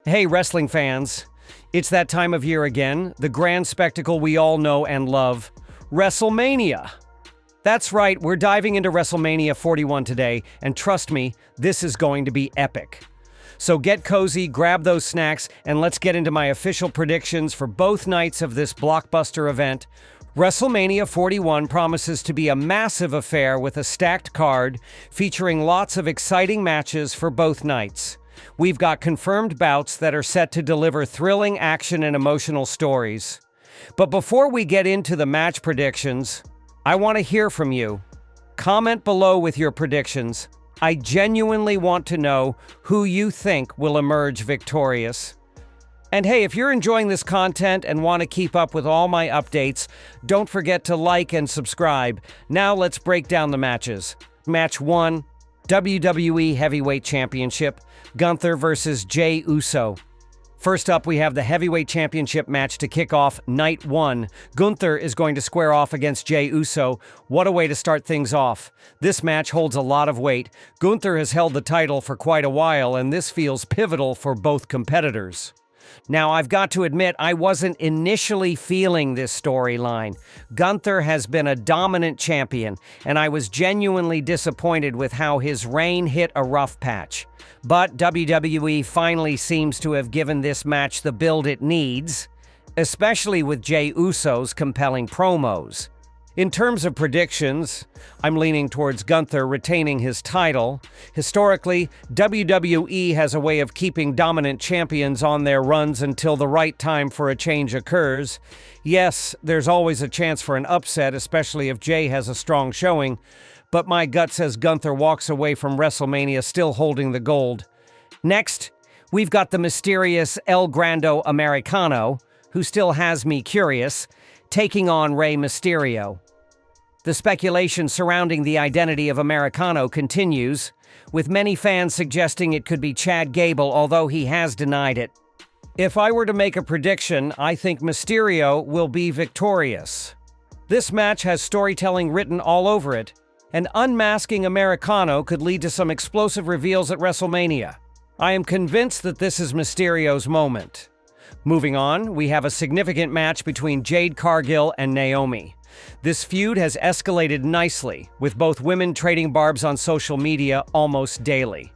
Hey, wrestling fans. It's that time of year again, the grand spectacle we all know and love, WrestleMania. That's right, we're diving into WrestleMania 41 today, and trust me, this is going to be epic. So get cozy, grab those snacks, and let's get into my official predictions for both nights of this blockbuster event. WrestleMania 41 promises to be a massive affair with a stacked card, featuring lots of exciting matches for both nights. We've got confirmed bouts that are set to deliver thrilling action and emotional stories. But before we get into the match predictions, I want to hear from you. Comment below with your predictions. I genuinely want to know who you think will emerge victorious. And hey, if you're enjoying this content and want to keep up with all my updates, don't forget to like and subscribe. Now let's break down the matches. Match 1, WWE Heavyweight Championship, Gunther versus Jey Uso. First up, we have the Heavyweight Championship match to kick off Night 1. Gunther is going to square off against Jey Uso. What a way to start things off. This match holds a lot of weight. Gunther has held the title for quite a while, and this feels pivotal for both competitors. Now, I've got to admit, I wasn't initially feeling this storyline. Gunther has been a dominant champion, and I was genuinely disappointed with how his reign hit a rough patch. But WWE finally seems to have given this match the build it needs, especially with Jey Uso's compelling promos. In terms of predictions, I'm leaning towards Gunther retaining his title. Historically, WWE has a way of keeping dominant champions on their runs until the right time for a change occurs. Yes, there's always a chance for an upset, especially if Jey has a strong showing, but my gut says Gunther walks away from WrestleMania still holding the gold. Next, we've got the mysterious El Grande Americano, who still has me curious, taking on Rey Mysterio. The speculation surrounding the identity of Americano continues, with many fans suggesting it could be Chad Gable, although he has denied it. If I were to make a prediction, I think Mysterio will be victorious. This match has storytelling written all over it, and unmasking Americano could lead to some explosive reveals at WrestleMania. I am convinced that this is Mysterio's moment. Moving on, we have a significant match between Jade Cargill and Naomi. This feud has escalated nicely, with both women trading barbs on social media almost daily.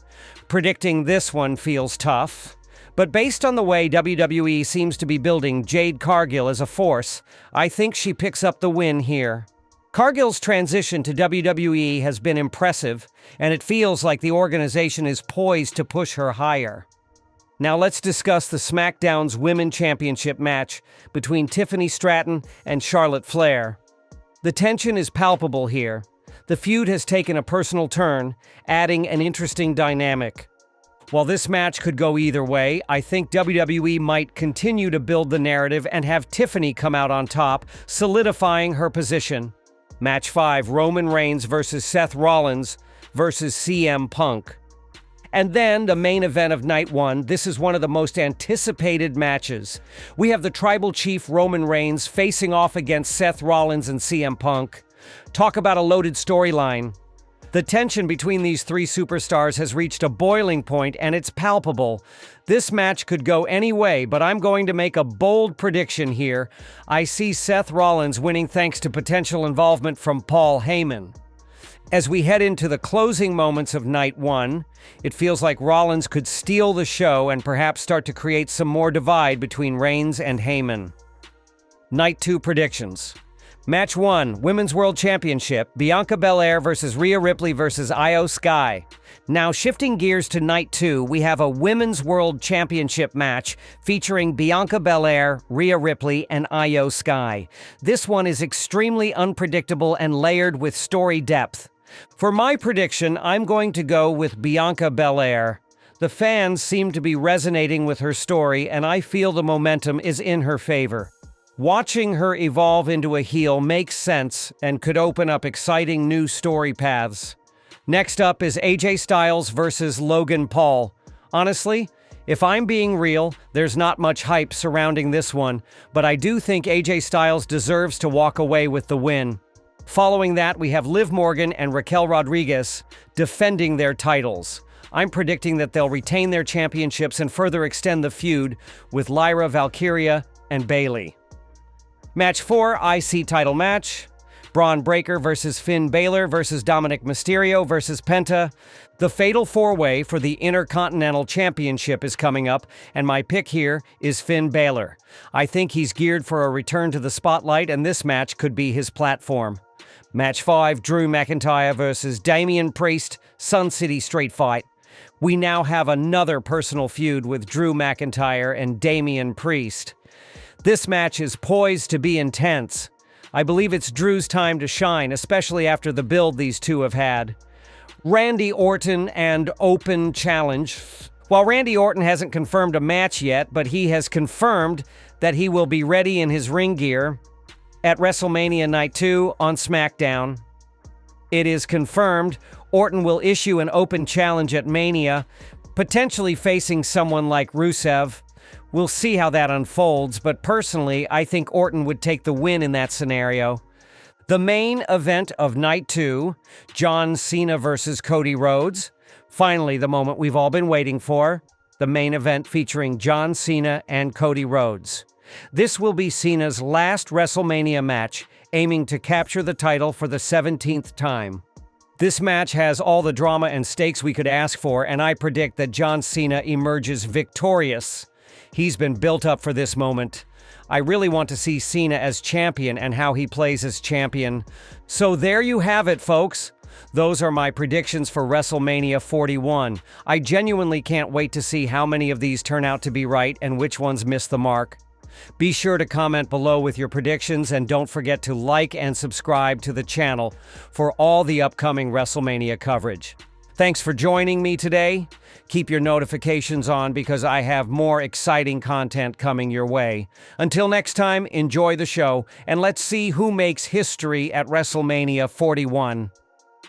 Predicting this one feels tough, but based on the way WWE seems to be building Jade Cargill as a force, I think she picks up the win here. Cargill's transition to WWE has been impressive, and it feels like the organization is poised to push her higher. Now let's discuss the SmackDown's Women's Championship match between Tiffany Stratton and Charlotte Flair. The tension is palpable here. The feud has taken a personal turn, adding an interesting dynamic. While this match could go either way, I think WWE might continue to build the narrative and have Tiffany come out on top, solidifying her position. Match 5, Roman Reigns versus Seth Rollins versus CM Punk. And then the main event of Night 1, this is one of the most anticipated matches. We have the Tribal Chief Roman Reigns facing off against Seth Rollins and CM Punk. Talk about a loaded storyline. The tension between these three superstars has reached a boiling point, and it's palpable. This match could go any way, but I'm going to make a bold prediction here. I see Seth Rollins winning thanks to potential involvement from Paul Heyman. As we head into the closing moments of Night 1, it feels like Rollins could steal the show and perhaps start to create some more divide between Reigns and Heyman. Night 2 predictions. Match 1, Women's World Championship, Bianca Belair versus Rhea Ripley versus Io Sky. Now shifting gears to Night 2, we have a Women's World Championship match featuring Bianca Belair, Rhea Ripley, and Io Sky. This one is extremely unpredictable and layered with story depth. For my prediction, I'm going to go with Bianca Belair. The fans seem to be resonating with her story, and I feel the momentum is in her favor. Watching her evolve into a heel makes sense and could open up exciting new story paths. Next up is AJ Styles versus Logan Paul. Honestly, if I'm being real, there's not much hype surrounding this one, but I do think AJ Styles deserves to walk away with the win. Following that, we have Liv Morgan and Raquel Rodriguez defending their titles. I'm predicting that they'll retain their championships and further extend the feud with Lyra, Valkyria, and Bayley. Match 4, IC title match. Braun Breaker versus Finn Balor versus Dominic Mysterio versus Penta. The Fatal 4-Way for the Intercontinental Championship is coming up, and my pick here is Finn Balor. I think he's geared for a return to the spotlight, and this match could be his platform. Match 5, Drew McIntyre versus Damian Priest, Sun City Street Fight. We now have another personal feud with Drew McIntyre and Damian Priest. This match is poised to be intense. I believe it's Drew's time to shine, especially after the build these two have had. Randy Orton and Open Challenge. While Randy Orton hasn't confirmed a match yet, but he has confirmed that he will be ready in his ring gear at WrestleMania Night 2 on SmackDown. It is confirmed Orton will issue an open challenge at Mania, potentially facing someone like Rusev. We'll see how that unfolds, but personally, I think Orton would take the win in that scenario. The main event of Night 2, John Cena versus Cody Rhodes. Finally, the moment we've all been waiting for, the main event featuring John Cena and Cody Rhodes. This will be Cena's last WrestleMania match, aiming to capture the title for the 17th time. This match has all the drama and stakes we could ask for, and I predict that John Cena emerges victorious. He's been built up for this moment. I really want to see Cena as champion and how he plays as champion. So there you have it, folks. Those are my predictions for WrestleMania 41. I genuinely can't wait to see how many of these turn out to be right and which ones miss the mark. Be sure to comment below with your predictions, and don't forget to like and subscribe to the channel for all the upcoming WrestleMania coverage. Thanks for joining me today. Keep your notifications on because I have more exciting content coming your way. Until next time, enjoy the show, and let's see who makes history at WrestleMania 41.